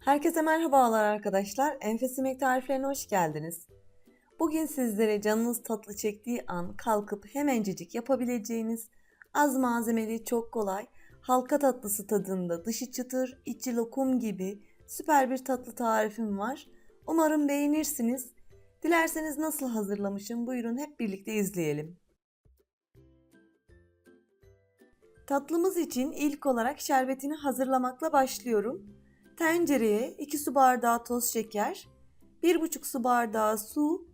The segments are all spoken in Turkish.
Herkese merhabalar arkadaşlar. Enfes Yemek Tariflerine hoş geldiniz. Bugün sizlere canınız tatlı çektiği an kalkıp hemencecik yapabileceğiniz az malzemeli çok kolay halka tatlısı tadında dışı çıtır içi lokum gibi süper bir tatlı tarifim var. Umarım beğenirsiniz. Dilerseniz nasıl hazırlamışım buyurun hep birlikte izleyelim. Tatlımız için ilk olarak şerbetini hazırlamakla başlıyorum. Tencereye 2 su bardağı toz şeker, 1,5 su bardağı su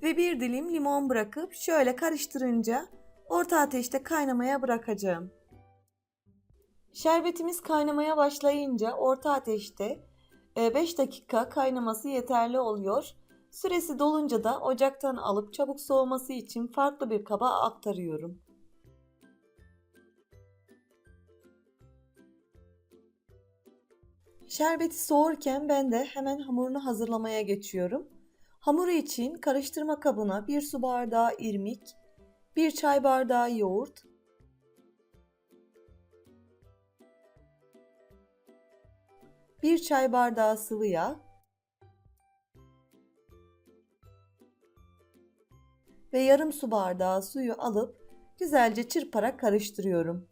ve bir dilim limon bırakıp şöyle karıştırınca orta ateşte kaynamaya bırakacağım. Şerbetimiz kaynamaya başlayınca orta ateşte 5 dakika kaynaması yeterli oluyor. Süresi dolunca da ocaktan alıp çabuk soğuması için farklı bir kaba aktarıyorum. Şerbeti soğurken ben de hemen hamurunu hazırlamaya geçiyorum. Hamuru için karıştırma kabına 1 su bardağı irmik, 1 çay bardağı yoğurt, 1 çay bardağı sıvı yağ ve yarım su bardağı suyu alıp güzelce çırparak karıştırıyorum.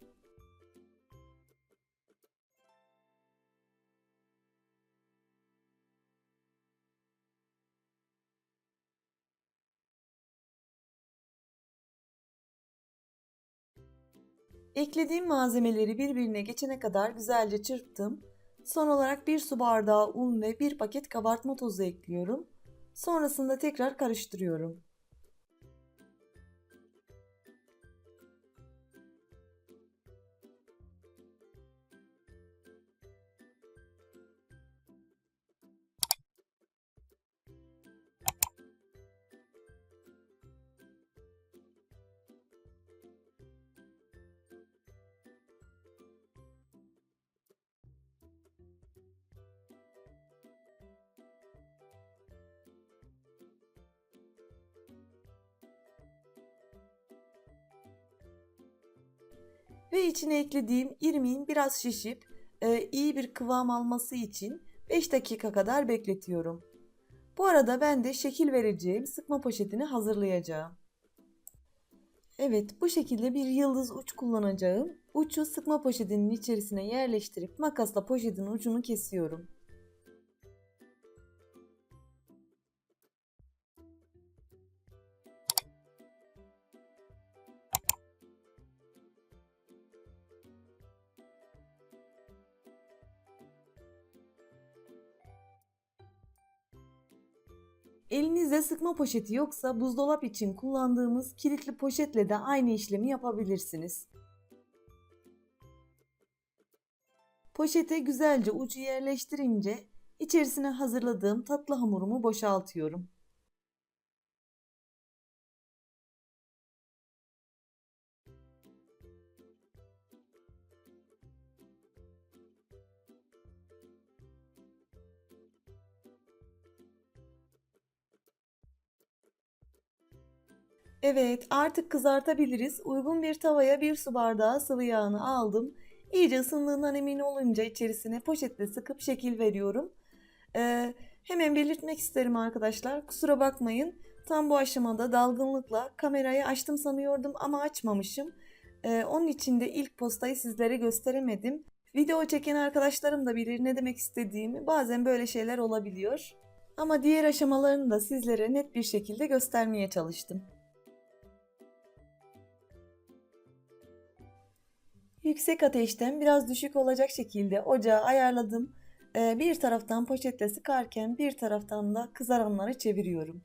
Eklediğim malzemeleri birbirine geçene kadar güzelce çırptım. Son olarak 1 su bardağı un ve 1 paket kabartma tozu ekliyorum. Sonrasında tekrar karıştırıyorum. Ve içine eklediğim irmiğin biraz şişip iyi bir kıvam alması için 5 dakika kadar bekletiyorum. Bu arada ben de şekil vereceğim sıkma poşetini hazırlayacağım. Evet, bu şekilde bir yıldız uç kullanacağım. Ucu sıkma poşetinin içerisine yerleştirip makasla poşetin ucunu kesiyorum. Elinizde sıkma poşeti yoksa buzdolap için kullandığımız kilitli poşetle de aynı işlemi yapabilirsiniz. Poşete güzelce ucu yerleştirince içerisine hazırladığım tatlı hamurumu boşaltıyorum. Evet, artık kızartabiliriz. Uygun bir tavaya 1 su bardağı sıvı yağını aldım. İyice ısındığından emin olunca içerisine poşetle sıkıp şekil veriyorum. Hemen belirtmek isterim arkadaşlar. Kusura bakmayın. Tam bu aşamada dalgınlıkla kamerayı açtım sanıyordum ama açmamışım. Onun için de ilk postayı sizlere gösteremedim. Video çeken arkadaşlarım da bilir ne demek istediğimi. Bazen böyle şeyler olabiliyor. Ama diğer aşamalarını da sizlere net bir şekilde göstermeye çalıştım. Yüksek ateşten biraz düşük olacak şekilde ocağı ayarladım. Bir taraftan poşetle sıkarken bir taraftan da kızaranları çeviriyorum.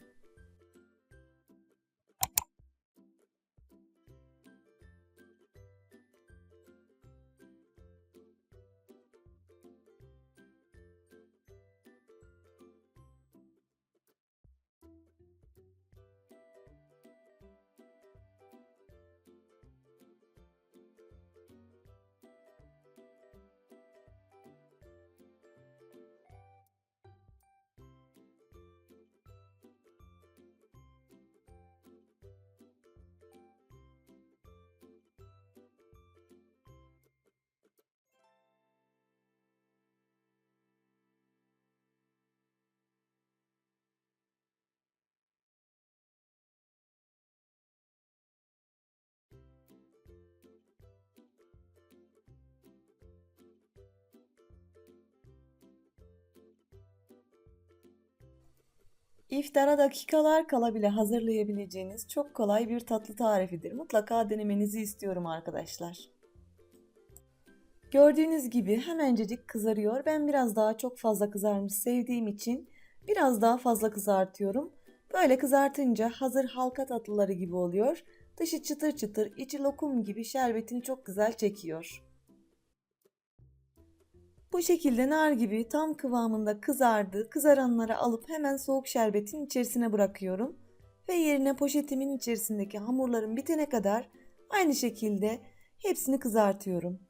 İftara dakikalar kala bile hazırlayabileceğiniz çok kolay bir tatlı tarifidir. Mutlaka denemenizi istiyorum arkadaşlar. Gördüğünüz gibi hemencecik kızarıyor. Ben biraz daha çok fazla kızarmış sevdiğim için biraz daha fazla kızartıyorum. Böyle kızartınca hazır halka tatlıları gibi oluyor. Dışı çıtır çıtır, içi lokum gibi şerbetini çok güzel çekiyor. Bu şekilde nar gibi tam kıvamında kızardı. Kızaranları alıp hemen soğuk şerbetin içerisine bırakıyorum. Ve yerine poşetimin içerisindeki hamurlarım bitene kadar aynı şekilde hepsini kızartıyorum.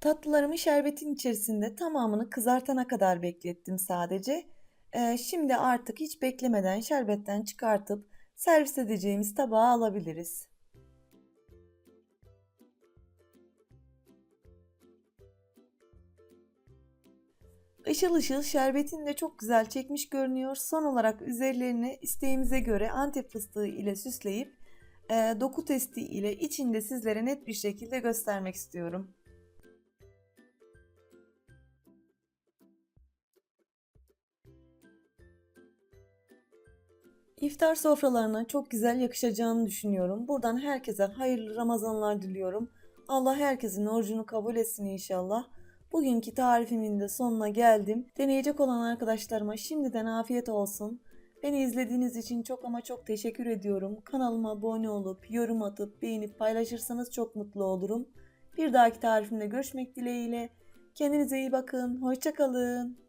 Tatlılarımı şerbetin içerisinde tamamını kızartana kadar beklettim sadece. Şimdi artık hiç beklemeden şerbetten çıkartıp servis edeceğimiz tabağa alabiliriz. Işıl ışıl şerbetini de çok güzel çekmiş görünüyor. Son olarak üzerlerine isteğimize göre Antep fıstığı ile süsleyip doku testi ile içinde sizlere net bir şekilde göstermek istiyorum. İftar sofralarına çok güzel yakışacağını düşünüyorum. Buradan herkese hayırlı Ramazanlar diliyorum. Allah herkesin orucunu kabul etsin inşallah. Bugünkü tarifimin de sonuna geldim. Deneyecek olan arkadaşlarıma şimdiden afiyet olsun. Beni izlediğiniz için çok ama çok teşekkür ediyorum. Kanalıma abone olup, yorum atıp, beğenip paylaşırsanız çok mutlu olurum. Bir dahaki tarifimde görüşmek dileğiyle. Kendinize iyi bakın. Hoşça kalın.